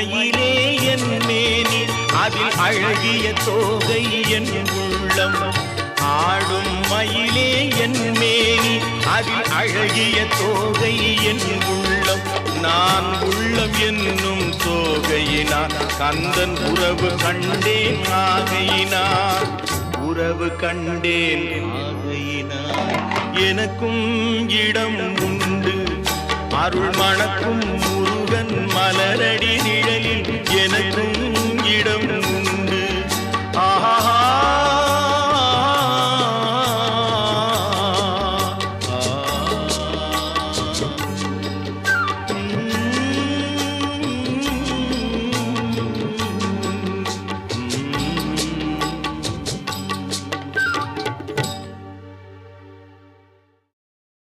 மயிலே என் மேனி அதில் அழகிய தோகை என் உள்ளம். ஆடும் மயிலே என் மேனி அதில் அழகிய தோகை என் உள்ளம். நான் உள்ளம் என்னும் தோகையினார் கந்தன் உறவு கண்டேன் ஆகையினார். உறவு கண்டேன் ஆகையினார். எனக்கும் இடம் உண்டு அருள் மணக்கும்